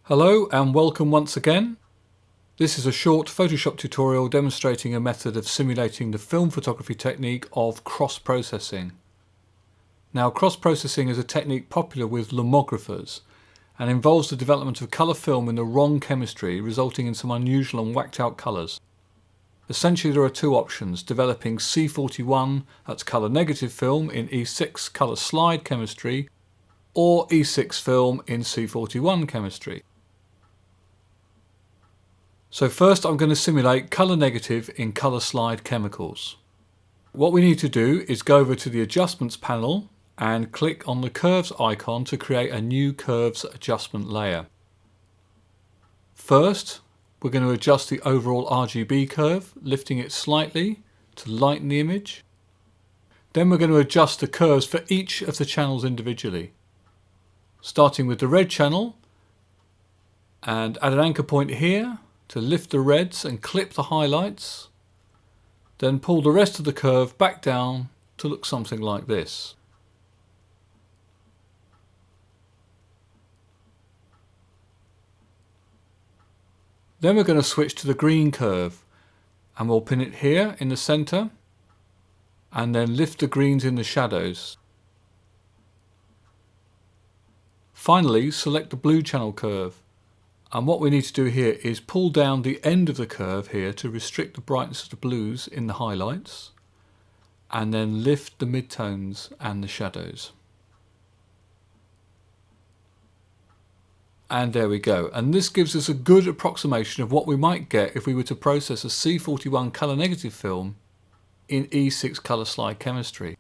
Hello and welcome once again. This is a short Photoshop tutorial demonstrating a method of simulating the film photography technique of cross-processing. Now, cross-processing is a technique popular with lomographers and involves the development of colour film in the wrong chemistry, resulting in some unusual and whacked out colours. Essentially there are two options: developing C41, that's colour negative film, in E6 colour slide chemistry, or E6 film in C41 chemistry. So first I'm going to simulate colour negative in colour slide chemicals. What we need to do is go over to the adjustments panel and click on the curves icon to create a new curves adjustment layer. First, we're going to adjust the overall RGB curve, lifting it slightly to lighten the image. Then we're going to adjust the curves for each of the channels individually. Starting with the red channel, and add an anchor point here to lift the reds and clip the highlights. Then pull the rest of the curve back down to look something like this. Then we're going to switch to the green curve and we'll pin it here in the center and then lift the greens in the shadows. Finally, select the blue channel curve, and what we need to do here is pull down the end of the curve here to restrict the brightness of the blues in the highlights, and then lift the midtones and the shadows. And there we go, and this gives us a good approximation of what we might get if we were to process a C41 colour negative film in E6 colour slide chemistry.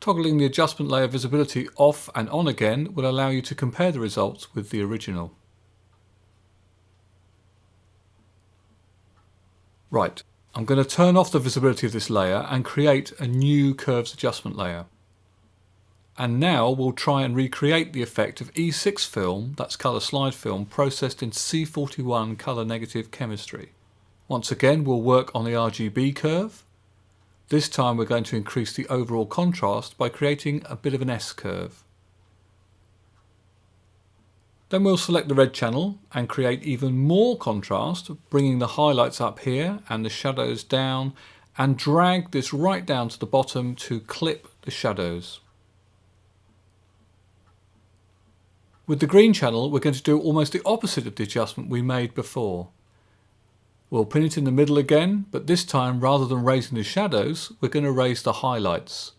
Toggling the adjustment layer visibility off and on again will allow you to compare the results with the original. Right, I'm going to turn off the visibility of this layer and create a new curves adjustment layer. And now we'll try and recreate the effect of E6 film, that's colour slide film, processed in C41 colour negative chemistry. Once again we'll work on the RGB curve. This time we're going to increase the overall contrast by creating a bit of an S curve. Then we'll select the red channel and create even more contrast, bringing the highlights up here and the shadows down, and drag this right down to the bottom to clip the shadows. With the green channel we're going to do almost the opposite of the adjustment we made before. We'll pin it in the middle again, but this time rather than raising the shadows we're going to raise the highlights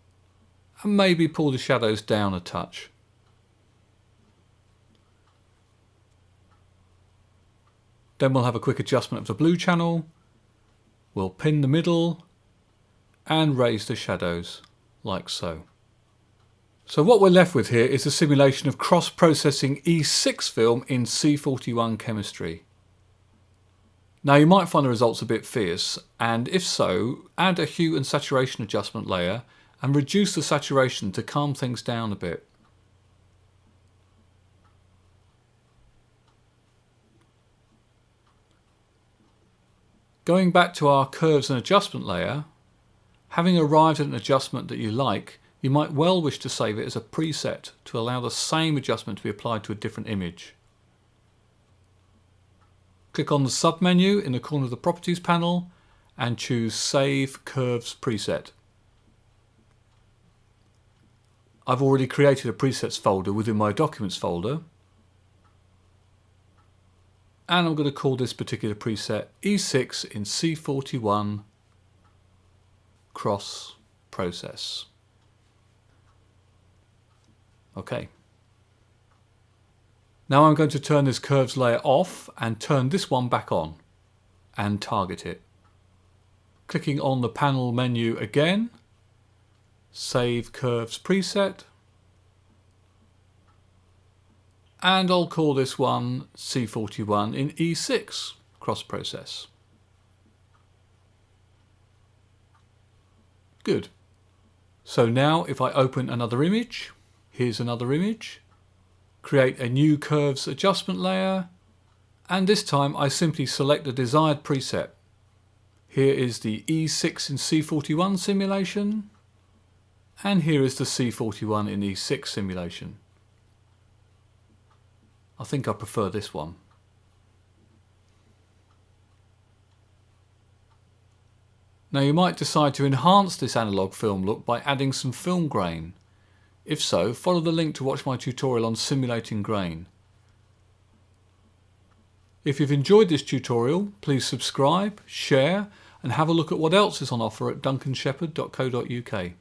and maybe pull the shadows down a touch. Then we'll have a quick adjustment of the blue channel, we'll pin the middle and raise the shadows like so. So what we're left with here is a simulation of cross-processing E6 film in C41 chemistry. Now you might find the results a bit fierce, and if so, add a hue and saturation adjustment layer and reduce the saturation to calm things down a bit. Going back to our curves and adjustment layer, having arrived at an adjustment that you like, you might well wish to save it as a preset to allow the same adjustment to be applied to a different image. Click on the sub-menu in the corner of the Properties panel and choose Save Curves Preset. I've already created a presets folder within my Documents folder, and I'm going to call this particular preset E6 in C41 Cross Process. Okay. Now I'm going to turn this curves layer off and turn this one back on and target it. Clicking on the panel menu again, Save Curves Preset, and I'll call this one C41 in E6 Cross Process. Good. So now if I open another image, here's another image, create a new curves adjustment layer, and this time I simply select the desired preset. Here is the E6 in C41 simulation, and here is the C41 in E6 simulation. I think I prefer this one. Now you might decide to enhance this analog film look by adding some film grain. If so, follow the link to watch my tutorial on simulating grain. If you've enjoyed this tutorial, please subscribe, share and have a look at what else is on offer at duncanshepherd.co.uk.